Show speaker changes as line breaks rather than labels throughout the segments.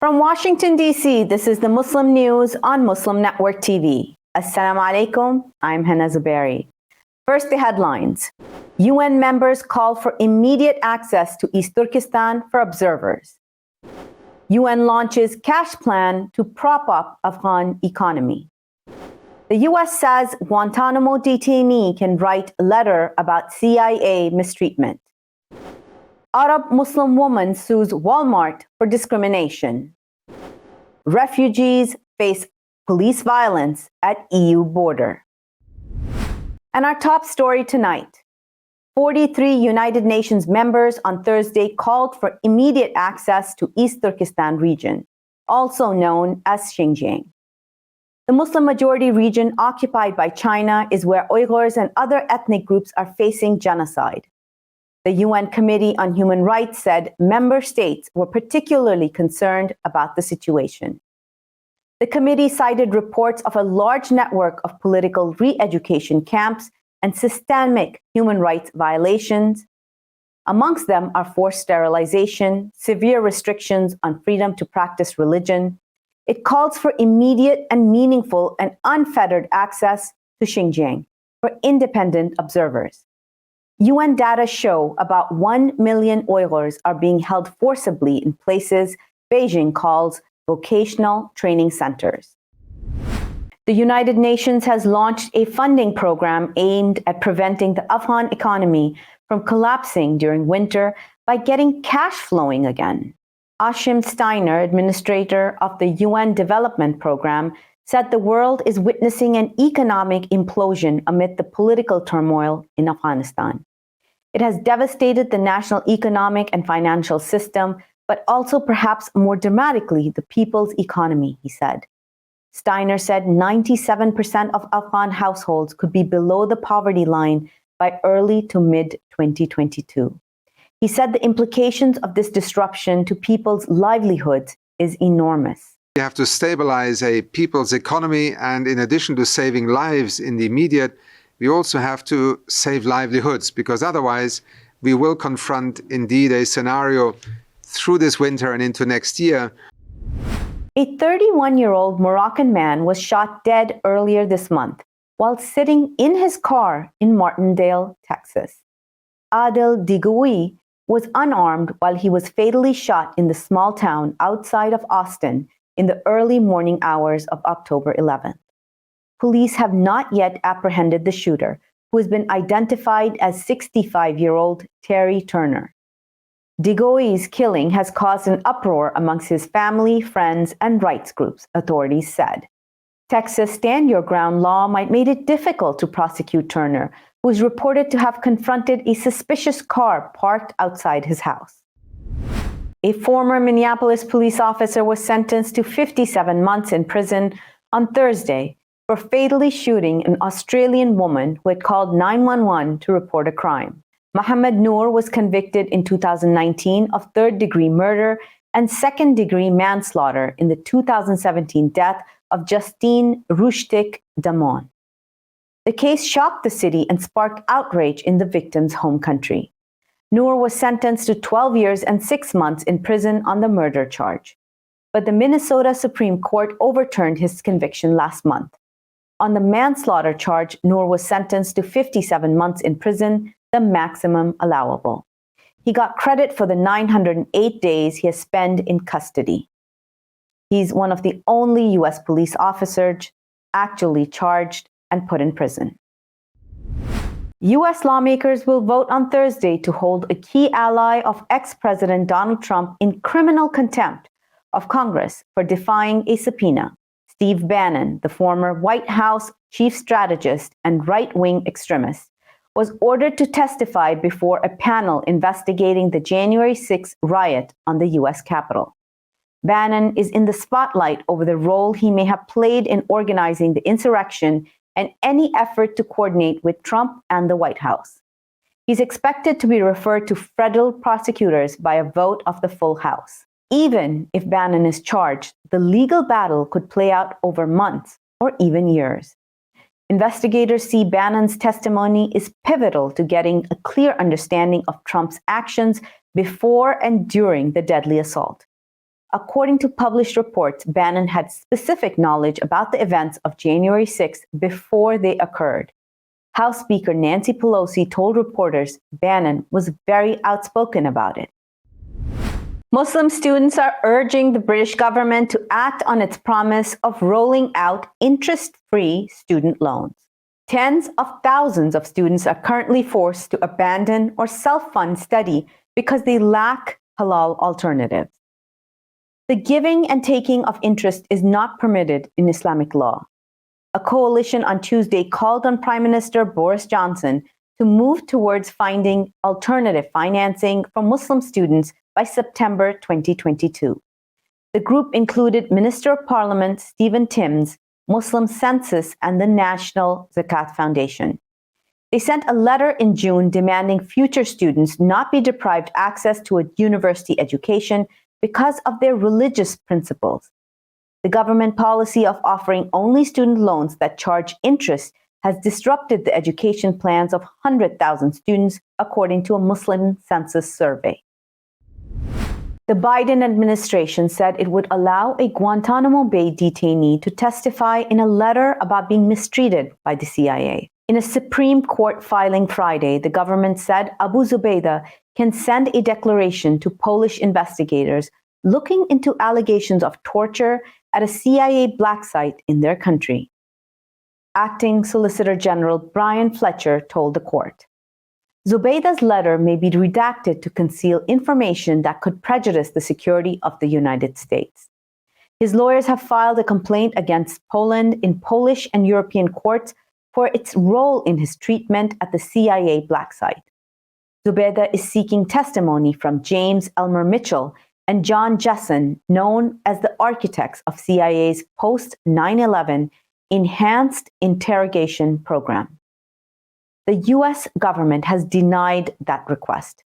From Washington, D.C., this is the Muslim News on Muslim Network TV. Assalamu alaikum, I'm Hena Zuberi. First, the headlines. UN members call for immediate access to East Turkestan for observers. UN launches cash plan to prop up Afghan economy. The U.S. says Guantanamo detainee can write a letter about CIA mistreatment. Arab Muslim woman sues Walmart for discrimination. Refugees face police violence at EU border. And our top story tonight. 43 United Nations members on Thursday called for immediate access to East Turkestan region, also known as Xinjiang. The Muslim-majority region occupied by China is where Uyghurs and other ethnic groups are facing genocide. The UN Committee on Human Rights said member states were particularly concerned about the situation. The committee cited reports of a large network of political re-education camps and systemic human rights violations. Amongst them are forced sterilization, severe restrictions on freedom to practice religion. It calls for immediate and meaningful and unfettered access to Xinjiang for independent observers. UN data show about 1 million Uyghurs are being held forcibly in places Beijing calls vocational training centers. The United Nations has launched a funding program aimed at preventing the Afghan economy from collapsing during winter by getting cash flowing again. Ashim Steiner, administrator of the UN Development Program, said the world is witnessing an economic implosion amid the political turmoil in Afghanistan. It has devastated the national economic and financial system, but also perhaps more dramatically, the people's economy, he said. Steiner said 97% of Afghan households could be below the poverty line by early to mid-2022. He said the implications of this disruption to people's livelihoods is enormous.
We have to stabilize a people's economy, and in addition to saving lives in the immediate, we also have to save livelihoods, because otherwise we will confront indeed a scenario through this winter and into next year.
A 31-year-old Moroccan man was shot dead earlier this month while sitting in his car in Martindale, Texas. Adel Digoui was unarmed while he was fatally shot in the small town outside of Austin in the early morning hours of October 11th. Police have not yet apprehended the shooter, who has been identified as 65-year-old Terry Turner. Digoui's killing has caused an uproar amongst his family, friends, and rights groups, authorities said. Texas Stand Your Ground law might make it difficult to prosecute Turner, who is reported to have confronted a suspicious car parked outside his house. A former Minneapolis police officer was sentenced to 57 months in prison on Thursday for fatally shooting an Australian woman who had called 911 to report a crime. Mohammed Noor was convicted in 2019 of third-degree murder and second-degree manslaughter in the 2017 death of Justine Rushdik Damon. The case shocked the city and sparked outrage in the victim's home country. Noor was sentenced to 12 years and 6 months in prison on the murder charge. But the Minnesota Supreme Court overturned his conviction last month. On the manslaughter charge, Noor was sentenced to 57 months in prison, the maximum allowable. He got credit for the 908 days he has spent in custody. He's one of the only U.S. police officers actually charged and put in prison. U.S. lawmakers will vote on Thursday to hold a key ally of ex-President Donald Trump in criminal contempt of Congress for defying a subpoena. Steve Bannon, the former White House chief strategist and right-wing extremist, was ordered to testify before a panel investigating the January 6th riot on the U.S. Capitol. Bannon is in the spotlight over the role he may have played in organizing the insurrection and any effort to coordinate with Trump and the White House. He's expected to be referred to federal prosecutors by a vote of the full House. Even if Bannon is charged, the legal battle could play out over months or even years. Investigators see Bannon's testimony is pivotal to getting a clear understanding of Trump's actions before and during the deadly assault. According to published reports, Bannon had specific knowledge about the events of January 6th before they occurred. House Speaker Nancy Pelosi told reporters Bannon was very outspoken about it. Muslim students are urging the British government to act on its promise of rolling out interest-free student loans. Tens of thousands of students are currently forced to abandon or self-fund study because they lack halal alternatives. The giving and taking of interest is not permitted in Islamic law. A coalition on Tuesday called on Prime Minister Boris Johnson to move towards finding alternative financing for Muslim students by September 2022. The group included Minister of Parliament Stephen Timms, Muslim Census, and the National Zakat Foundation. They sent a letter in June demanding future students not be deprived access to a university education because of their religious principles. The government policy of offering only student loans that charge interest has disrupted the education plans of 100,000 students, according to a Muslim Census survey. The Biden administration said it would allow a Guantanamo Bay detainee to testify in a letter about being mistreated by the CIA. In a Supreme Court filing Friday, the government said Abu Zubaydah can send a declaration to Polish investigators looking into allegations of torture at a CIA black site in their country. Acting Solicitor General Brian Fletcher told the court, Zubaydah's letter may be redacted to conceal information that could prejudice the security of the United States. His lawyers have filed a complaint against Poland in Polish and European courts for its role in his treatment at the CIA black site. Zubaydah is seeking testimony from James Elmer Mitchell and John Jessen, known as the architects of CIA's post-9/11 enhanced interrogation program. The U.S. government has denied that request.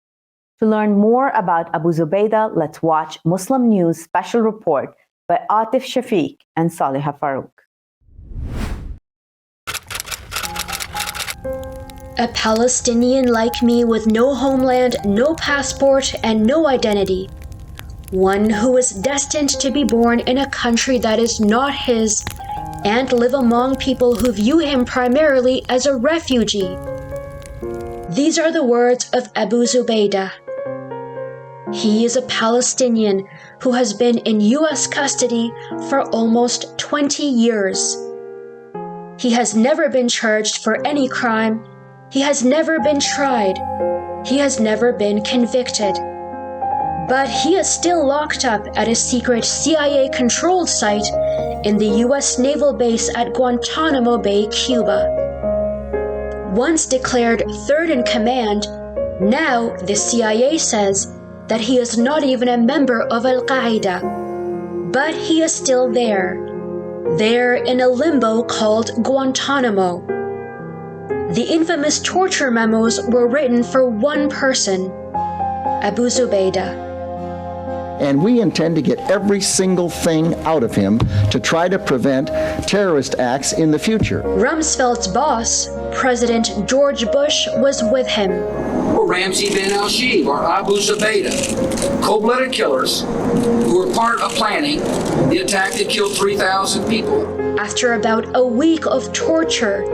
To learn more about Abu Zubaydah, let's watch Muslim News special report by Atif Shafiq and Saliha Farouk.
A Palestinian like me with no homeland, no passport, and no identity. One who is destined to be born in a country that is not his and live among people who view him primarily as a refugee. These are the words of Abu Zubaydah. He is a Palestinian who has been in U.S. custody for almost 20 years. He has never been charged for any crime. He has never been tried. He has never been convicted. But he is still locked up at a secret CIA-controlled site in the U.S. naval base at Guantanamo Bay, Cuba. Once declared third in command, now the CIA says that he is not even a member of Al-Qaeda. But he is still there in a limbo called Guantanamo. The infamous torture memos were written for one person, Abu Zubaydah.
And we intend to get every single thing out of him to try to prevent terrorist acts in the future.
Rumsfeld's boss, President George Bush, was with him.
Ramzi bin al-Shib or Abu Zubaydah, cold-blooded killers who were part of planning the attack that killed 3,000 people.
After about a week of torture,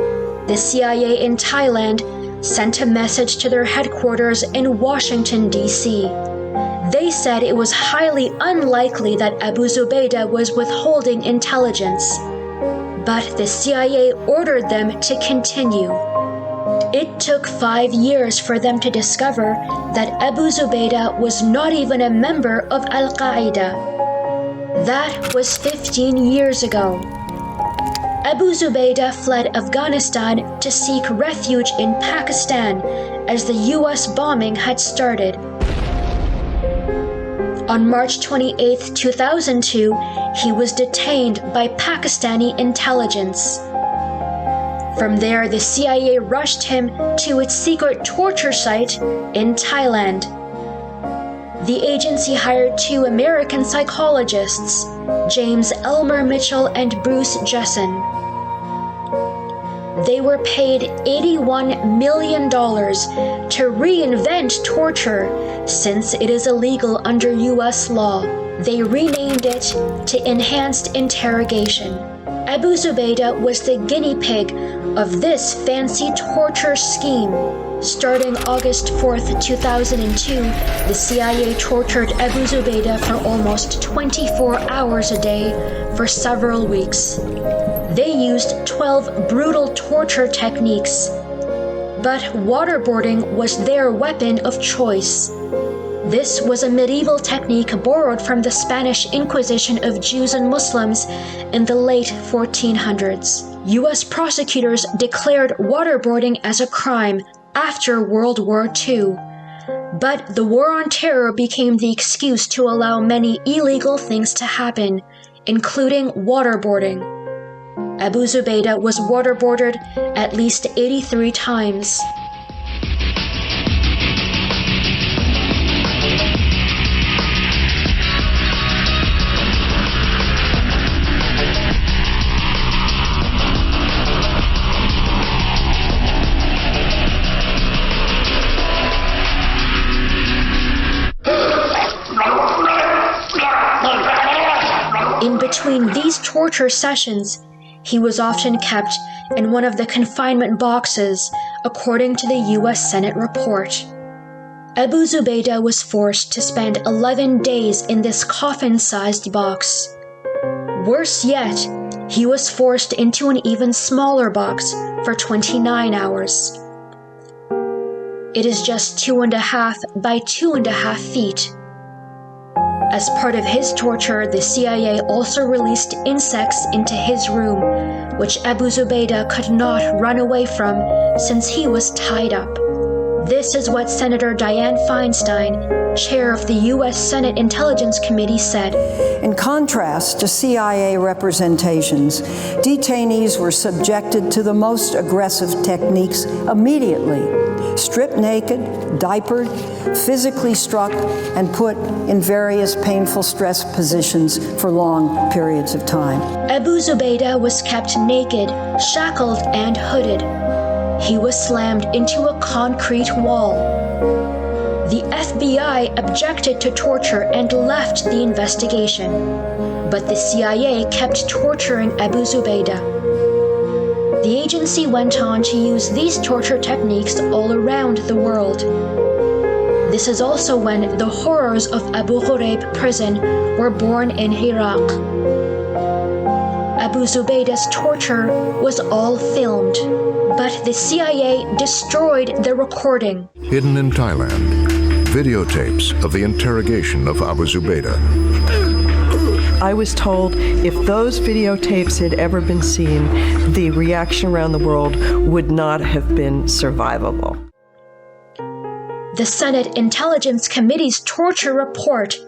the CIA in Thailand sent a message to their headquarters in Washington, D.C. They said it was highly unlikely that Abu Zubaydah was withholding intelligence, but the CIA ordered them to continue. It took 5 years for them to discover that Abu Zubaydah was not even a member of Al-Qaeda. That was 15 years ago. Abu Zubaydah fled Afghanistan to seek refuge in Pakistan as the U.S. bombing had started. On March 28, 2002, he was detained by Pakistani intelligence. From there, the CIA rushed him to its secret torture site in Thailand. The agency hired 2 American psychologists, James Elmer Mitchell and Bruce Jessen. They were paid $81 million to reinvent torture since it is illegal under US law. They renamed it to enhanced interrogation. Abu Zubaydah was the guinea pig of this fancy torture scheme. Starting August 4th, 2002, the CIA tortured Abu Zubaydah for almost 24 hours a day for several weeks. They used 12 brutal torture techniques, but waterboarding was their weapon of choice. This was a medieval technique borrowed from the Spanish Inquisition of Jews and Muslims in the late 1400s. US prosecutors declared waterboarding as a crime after World War II. But the war on terror became the excuse to allow many illegal things to happen, including waterboarding. Abu Zubaydah was waterboarded at least 83 times. In between these torture sessions, he was often kept in one of the confinement boxes, according to the US Senate report. Abu Zubaydah was forced to spend 11 days in this coffin-sized box. Worse yet, he was forced into an even smaller box for 29 hours. It is just 2.5 by 2.5 feet. As part of his torture, the CIA also released insects into his room, which Abu Zubaydah could not run away from since he was tied up. This is what Senator Dianne Feinstein, chair of the U.S. Senate Intelligence Committee, said.
In contrast to CIA representations, detainees were subjected to the most aggressive techniques immediately. Stripped naked, diapered, physically struck, and put in various painful stress positions for long periods of time.
Abu Zubaydah was kept naked, shackled, and hooded. He was slammed into a concrete wall. The FBI objected to torture and left the investigation, but the CIA kept torturing Abu Zubaydah. The agency went on to use these torture techniques all around the world. This is also when the horrors of Abu Ghraib prison were born in Iraq. Abu Zubaydah's torture was all filmed, but the CIA destroyed the recording.
Hidden in Thailand, videotapes of the interrogation of Abu Zubaydah.
I was told if those videotapes had ever been seen, the reaction around the world would not have been survivable.
The Senate Intelligence Committee's torture report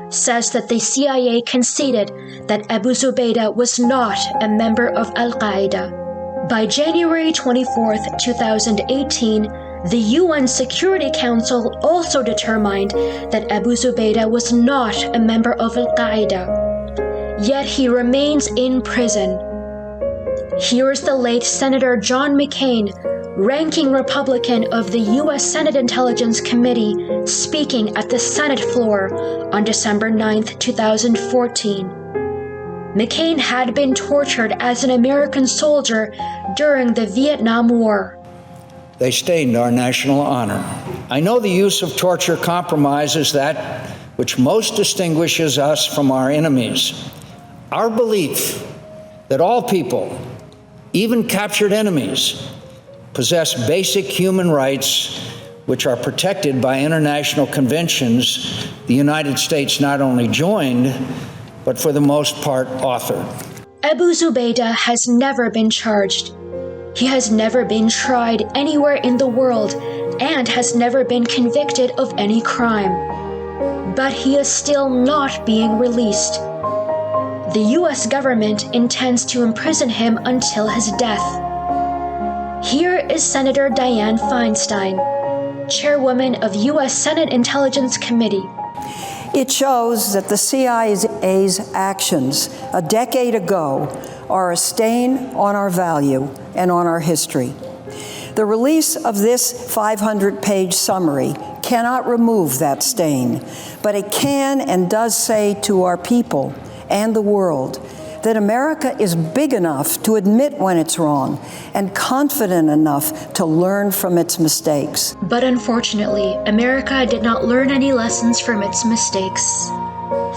says that the CIA conceded that Abu Zubaydah was not a member of Al-Qaeda. By January 24, 2018, the UN Security Council also determined that Abu Zubaydah was not a member of Al-Qaeda. Yet he remains in prison. Here is the late Senator John McCain, ranking Republican of the U.S. Senate Intelligence Committee, speaking at the Senate floor on December 9, 2014. McCain had been tortured as an American soldier during the Vietnam War.
They stained our national honor. I know the use of torture compromises that which most distinguishes us from our enemies. Our belief that all people, even captured enemies, possess basic human rights which are protected by international conventions the United States not only joined, but for the most part authored.
Abu Zubaydah has never been charged. He has never been tried anywhere in the world and has never been convicted of any crime. But he is still not being released. The U.S. government intends to imprison him until his death. Here is Senator Dianne Feinstein, chairwoman of U.S. Senate Intelligence Committee.
It shows that the CIA's actions a decade ago are a stain on our value and on our history. The release of this 500-page summary cannot remove that stain, but it can and does say to our people and the world that America is big enough to admit when it's wrong and confident enough to learn from its mistakes.
But unfortunately, America did not learn any lessons from its mistakes.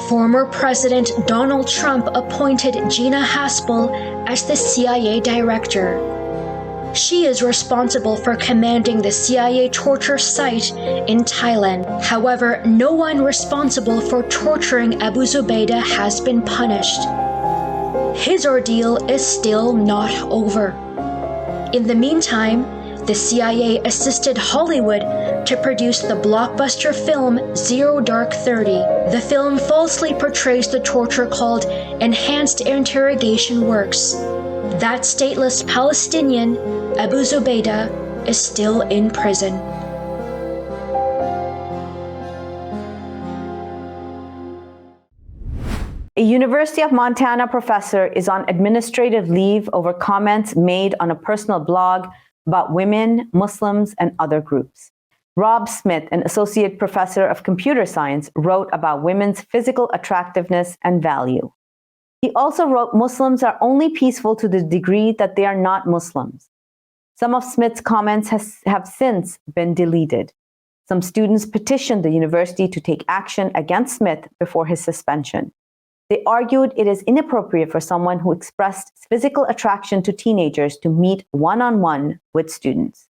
Former President Donald Trump appointed Gina Haspel as the CIA director. She is responsible for commanding the CIA torture site in Thailand. However, no one responsible for torturing Abu Zubaydah has been punished. His ordeal is still not over. In the meantime, the CIA assisted Hollywood to produce the blockbuster film Zero Dark 30. The film falsely portrays the torture called enhanced interrogation works. That stateless Palestinian, Abu Zubaydah, is still in prison.
A University of Montana professor is on administrative leave over comments made on a personal blog about women, Muslims, and other groups. Rob Smith, an associate professor of computer science, wrote about women's physical attractiveness and value. He also wrote Muslims are only peaceful to the degree that they are not Muslims. Some of Smith's comments have since been deleted. Some students petitioned the university to take action against Smith before his suspension. They argued it is inappropriate for someone who expressed physical attraction to teenagers to meet one-on-one with students.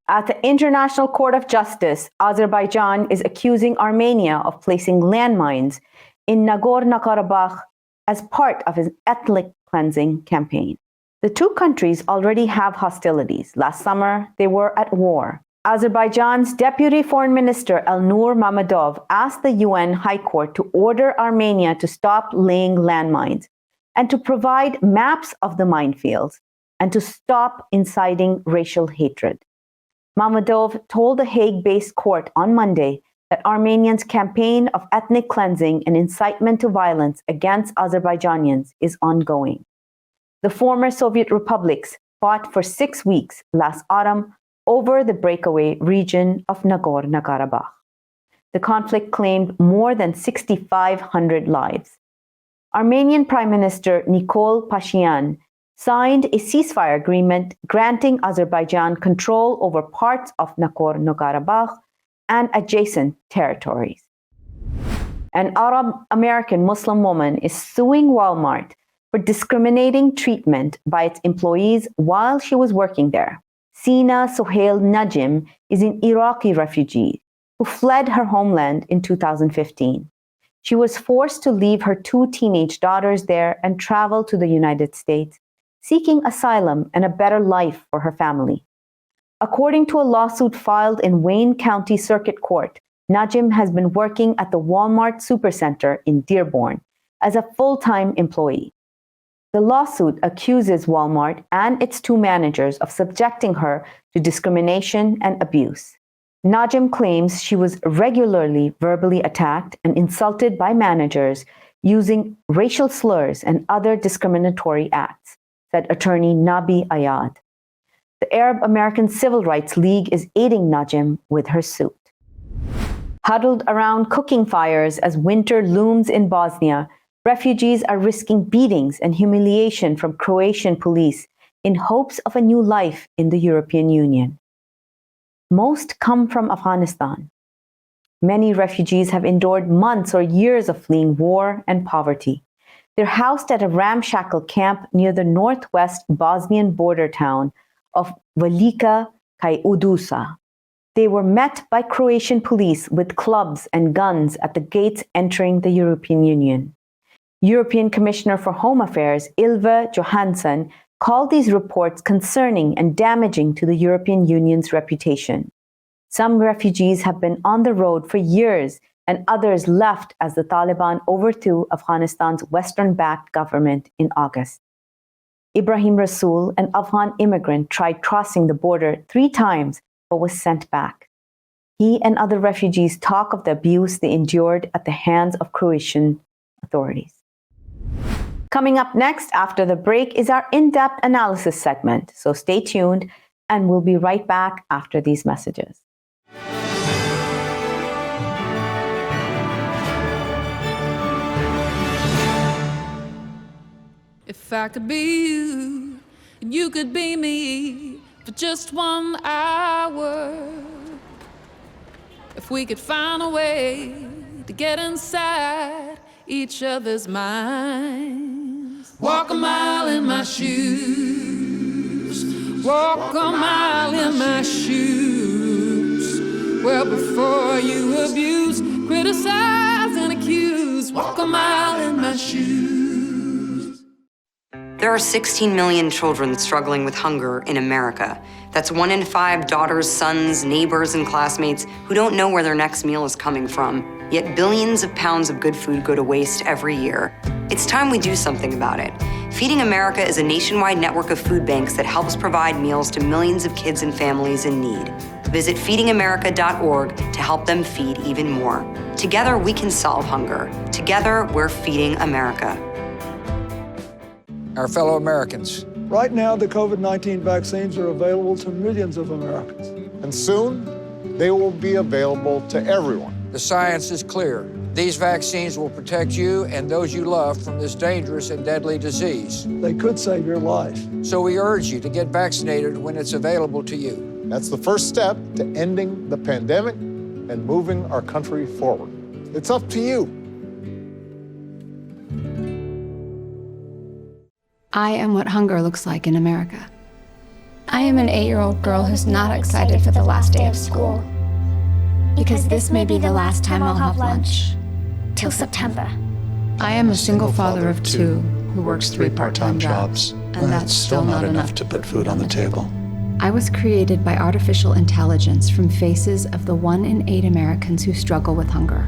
At the International Court of Justice, Azerbaijan is accusing Armenia of placing landmines in Nagorno-Karabakh as part of its ethnic cleansing campaign. The two countries already have hostilities. Last summer, they were at war. Azerbaijan's Deputy Foreign Minister Elnur Mammadov asked the UN High Court to order Armenia to stop laying landmines and to provide maps of the minefields and to stop inciting racial hatred. Mammadov told the Hague-based court on Monday that Armenians' campaign of ethnic cleansing and incitement to violence against Azerbaijanians is ongoing. The former Soviet republics fought for 6 weeks last autumn over the breakaway region of Nagorno-Karabakh. The conflict claimed more than 6,500 lives. Armenian Prime Minister Nikol Pashinyan signed a ceasefire agreement granting Azerbaijan control over parts of Nagorno-Karabakh and adjacent territories. An Arab-American Muslim woman is suing Walmart for discriminating treatment by its employees while she was working there. Sina Sohail Najim is an Iraqi refugee who fled her homeland in 2015. She was forced to leave her 2 teenage daughters there and travel to the United States, seeking asylum and a better life for her family. According to a lawsuit filed in Wayne County Circuit Court, Najim has been working at the Walmart Supercenter in Dearborn as a full-time employee. The lawsuit accuses Walmart and its 2 managers of subjecting her to discrimination and abuse. Najim claims she was regularly verbally attacked and insulted by managers using racial slurs and other discriminatory acts, said attorney Nabi Ayad. The Arab American Civil Rights League is aiding Najim with her suit. Huddled around cooking fires as winter looms in Bosnia, refugees are risking beatings and humiliation from Croatian police in hopes of a new life in the European Union. Most come from Afghanistan. Many refugees have endured months or years of fleeing war and poverty. They're housed at a ramshackle camp near the northwest Bosnian border town of Velika Kajudusa. They were met by Croatian police with clubs and guns at the gates entering the European Union. European Commissioner for Home Affairs Ylva Johansson called these reports concerning and damaging to the European Union's reputation. Some refugees have been on the road for years, and others left as the Taliban overthrew Afghanistan's Western-backed government in August. Ibrahim Rasool, an Afghan immigrant, tried crossing the border 3 times but was sent back. He and other refugees talk of the abuse they endured at the hands of Croatian authorities. Coming up next after the break is our in-depth analysis segment. So stay tuned, and we'll be right back after these messages.
If I could be you, and you could be me for just 1 hour. If we could find a way to get inside each other's minds. Walk a mile in my shoes. Walk a mile in my shoes. Well, before you abuse, criticize, and accuse. Walk a mile in my shoes.
There are 16 million children struggling with hunger in America. That's 1 in 5 daughters, sons, neighbors, and classmates who don't know where their next meal is coming from. Yet billions of pounds of good food go to waste every year. It's time we do something about it. Feeding America is a nationwide network of food banks that helps provide meals to millions of kids and families in need. Visit feedingamerica.org to help them feed even more. Together, we can solve hunger. Together, we're feeding America.
Our fellow Americans.
Right now, the COVID-19 vaccines are available to millions of Americans.
And soon, they will be available to everyone.
The science is clear. These vaccines will protect you and those you love from this dangerous and deadly disease.
They could save your life.
So we urge you to get vaccinated when it's available to you.
That's the first step to ending the pandemic and moving our country forward. It's up to you.
I am what hunger looks like in America. I am an 8-year-old girl who's not excited for the last day of school. Because this may be the last time I'll have lunch. Till September. I am a single father of 2 who works 3 part-time jobs. And that's still not enough to put food on the table. I was created by artificial intelligence from faces of the 1 in 8 Americans who struggle with hunger.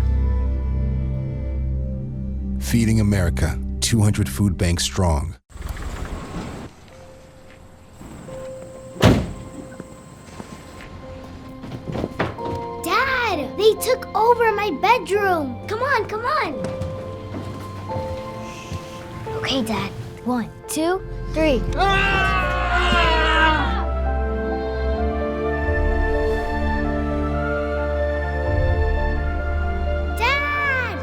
Feeding America, 200 food banks strong.
They took over my bedroom. Come on, come on. Okay, Dad. 1, 2, 3. Dad!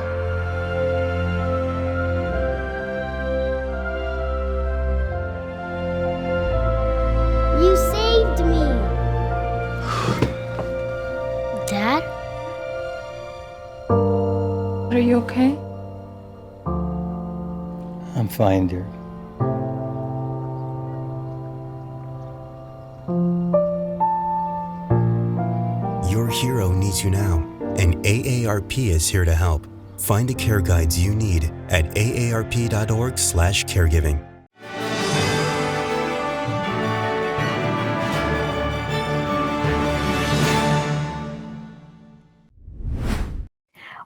You saved me. Dad?
Are you okay?
I'm fine, dear.
Your hero needs you now, and AARP is here to help. Find the care guides you need at aarp.org/caregiving.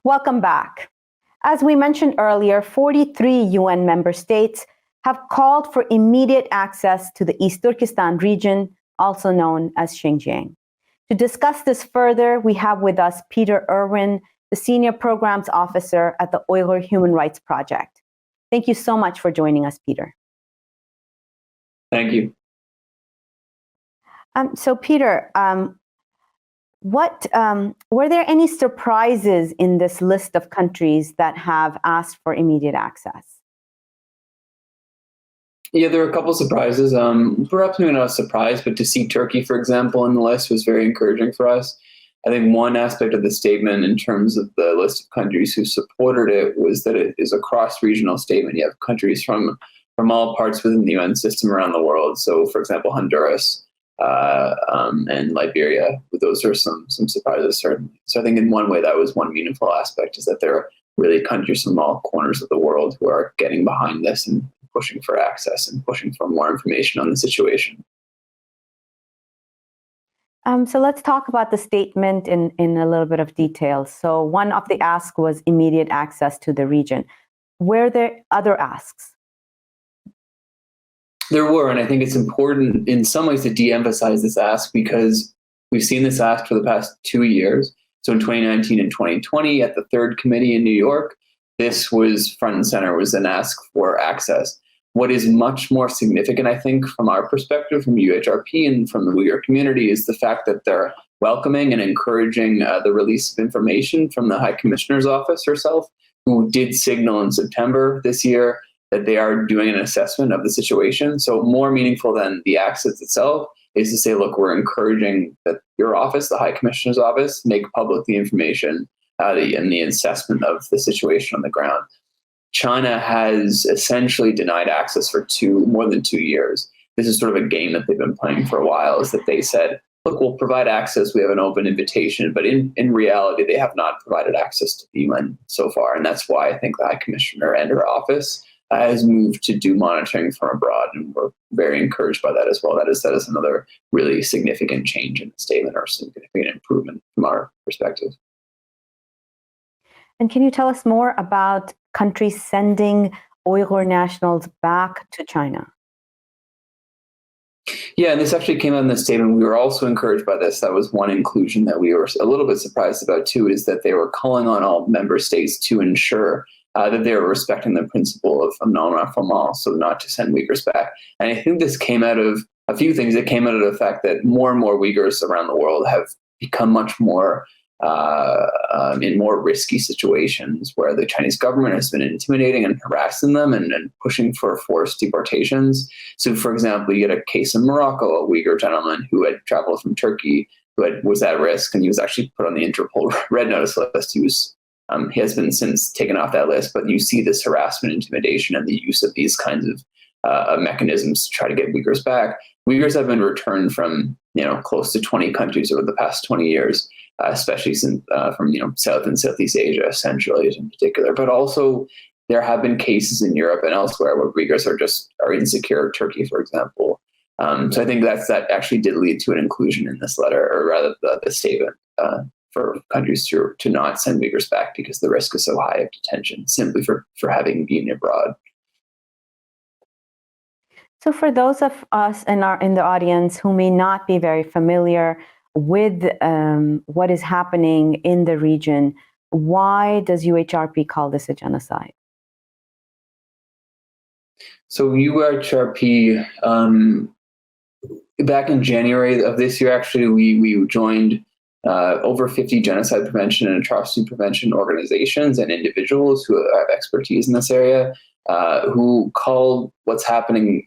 Welcome back. As we mentioned earlier, 43 UN member states have called for immediate access to the East Turkestan region, also known as Xinjiang. To discuss this further, we have with us Peter Irwin, the Senior Programs Officer at the Uyghur Human Rights Project. Thank you so much for joining us, Peter.
Thank you.
So Peter, were there any surprises in this list of countries that have asked for immediate access?
Yeah, there were a couple surprises. Perhaps maybe not a surprise, but to see Turkey, for example, on the list was very encouraging for us. I think one aspect of the statement in terms of the list of countries who supported it was that it is a cross-regional statement. You have countries from all parts within the UN system around the world. So, for example, Honduras and Liberia. Those are some surprises, certainly. So I think in one way that was one meaningful aspect, is that there are really countries from all corners of the world who are getting behind this and pushing for access and pushing for more information on the situation.
So let's talk about the statement in a little bit of detail. So one of the asks was immediate access to the region. Were there other asks?
There were, and I think it's important in some ways to de-emphasize this ask, because we've seen this ask for the past 2 years. So in 2019 and 2020 at the Third Committee in New York, this was front and center, was an ask for access. What is much more significant, I think, from our perspective, from UHRP and from the Uyghur community, is the fact that they're welcoming and encouraging the release of information from the High Commissioner's office herself, who did signal in September this year that they are doing an assessment of the situation. So more meaningful than the access itself is to say, look, we're encouraging that your office, the High Commissioner's office, make public the information and the assessment of the situation on the ground. China has essentially denied access for more than 2 years. This is sort of a game that they've been playing for a while, is that they said, look, we'll provide access, we have an open invitation, but in reality, they have not provided access to the UN so far. And that's why I think the High Commissioner and her office has moved to do monitoring from abroad, and we're very encouraged by that as well. That is another really significant change in the statement, or significant improvement from our perspective.
And can you tell us more about countries sending Uyghur nationals back to China?
Yeah, and this actually came out in the statement. We were also encouraged by this. That was one inclusion that we were a little bit surprised about too, is that they were calling on all member states to ensure that they were respecting the principle of non-refoulement, so not to send Uyghurs back. And I think this came out of a few things. It came out of the fact that more and more Uyghurs around the world have become much more in more risky situations where the Chinese government has been intimidating and harassing them and pushing for forced deportations. So, for example, you get a case in Morocco, a Uyghur gentleman who had traveled from Turkey, was at risk, and he was actually put on the Interpol Red Notice list. He has been since taken off that list, but you see this harassment, intimidation, and the use of these kinds of mechanisms to try to get Uyghurs back. Uyghurs have been returned from close to 20 countries over the past 20 years, especially from South and Southeast Asia, Central Asia in particular. But also there have been cases in Europe and elsewhere where Uyghurs are insecure. Turkey, for example. So I think that actually did lead to an inclusion in this letter, or rather the statement, for countries to not send Uyghurs back because the risk is so high of detention simply for having been abroad.
So for those of us in the audience who may not be very familiar with what is happening in the region, why does UHRP call this a genocide?
So UHRP, back in January of this year, actually, we joined over 50 genocide prevention and atrocity prevention organizations and individuals who have expertise in this area, who called what's happening,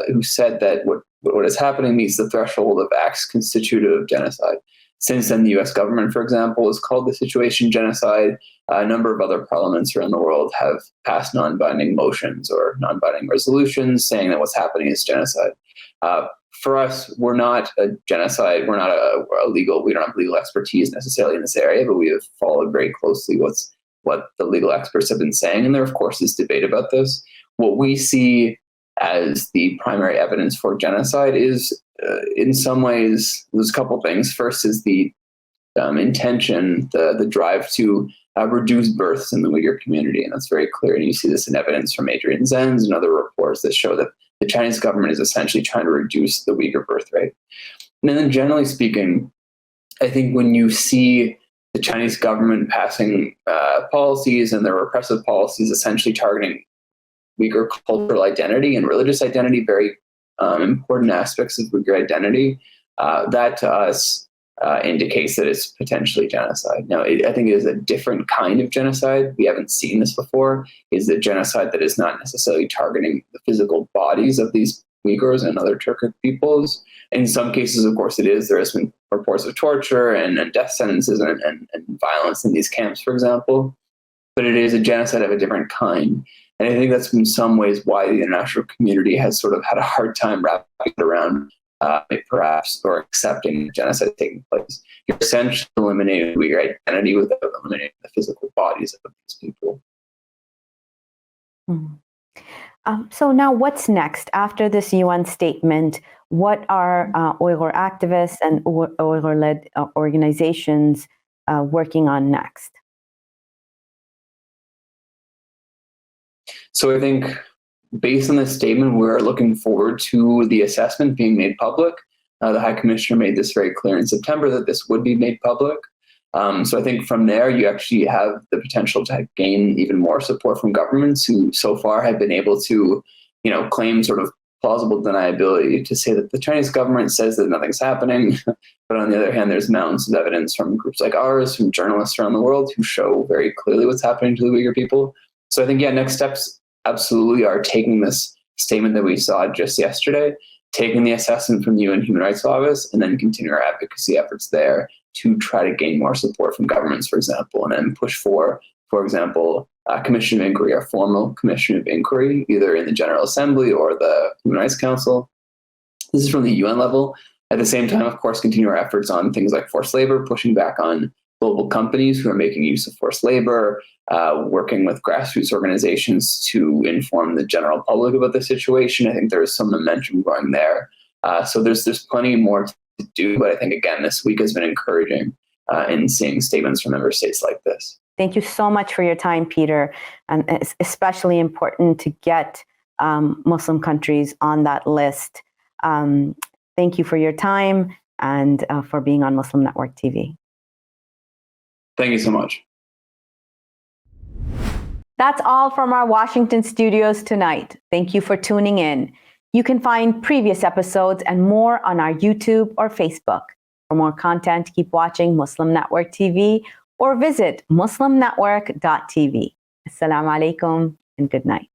who said that what is happening meets the threshold of acts constitutive of genocide. Since then, the U.S. government, for example, has called the situation genocide. A number of other parliaments around the world have passed non-binding motions or non-binding resolutions saying that what's happening is genocide. For us, we're not a genocide. We're not we don't have legal expertise necessarily in this area, but we have followed very closely what the legal experts have been saying. And there, of course, is debate about this. What we see as the primary evidence for genocide is, in some ways, there's a couple things. First is the intention, the drive to reduce births in the Uyghur community. And that's very clear. And you see this in evidence from Adrian Zenz and other reports that show that the Chinese government is essentially trying to reduce the Uyghur birth rate. And then generally speaking, I think when you see the Chinese government passing policies and their repressive policies essentially targeting Uyghur cultural identity and religious identity, very important aspects of Uyghur identity, that to us indicates that it's potentially genocide. Now, I think it is a different kind of genocide. We haven't seen this before. Is the genocide that is not necessarily targeting the physical bodies of these Uyghurs and other Turkic peoples. In some cases, of course, it is. There has been reports of torture and death sentences and violence in these camps, for example. But it is a genocide of a different kind. And I think that's in some ways why the international community has sort of had a hard time wrapping it around perhaps, or accepting genocide taking place. You're essentially eliminating your identity without eliminating the physical bodies of these people.
So now what's next? After this UN statement, what are Uyghur activists and Uyghur-led organizations working on next?
So I think based on this statement, we're looking forward to the assessment being made public. The High Commissioner made this very clear in September that this would be made public. So I think from there, you actually have the potential to gain even more support from governments who so far have been able to, claim sort of plausible deniability to say that the Chinese government says that nothing's happening. But on the other hand, there's mountains of evidence from groups like ours, from journalists around the world who show very clearly what's happening to the Uyghur people. So I think, next steps absolutely are taking this statement that we saw just yesterday, taking the assessment from the UN Human Rights Office, and then continue our advocacy efforts there to try to gain more support from governments, for example, and then push for example, a commission of inquiry, a formal commission of inquiry, either in the General Assembly or the Human Rights Council. This is from the UN level. At the same time, of course, continue our efforts on things like forced labor, pushing back on global companies who are making use of forced labor, working with grassroots organizations to inform the general public about the situation. I think there is some momentum going there. So there's plenty more to do, but I think, again, this week has been encouraging in seeing statements from member states like this.
Thank you so much for your time, Peter. And it's especially important to get Muslim countries on that list. Thank you for your time and for being on Muslim Network TV.
Thank you so much.
That's all from our Washington studios tonight. Thank you for tuning in. You can find previous episodes and more on our YouTube or Facebook. For more content, keep watching Muslim Network TV or visit muslimnetwork.tv. Assalamu alaikum and good night.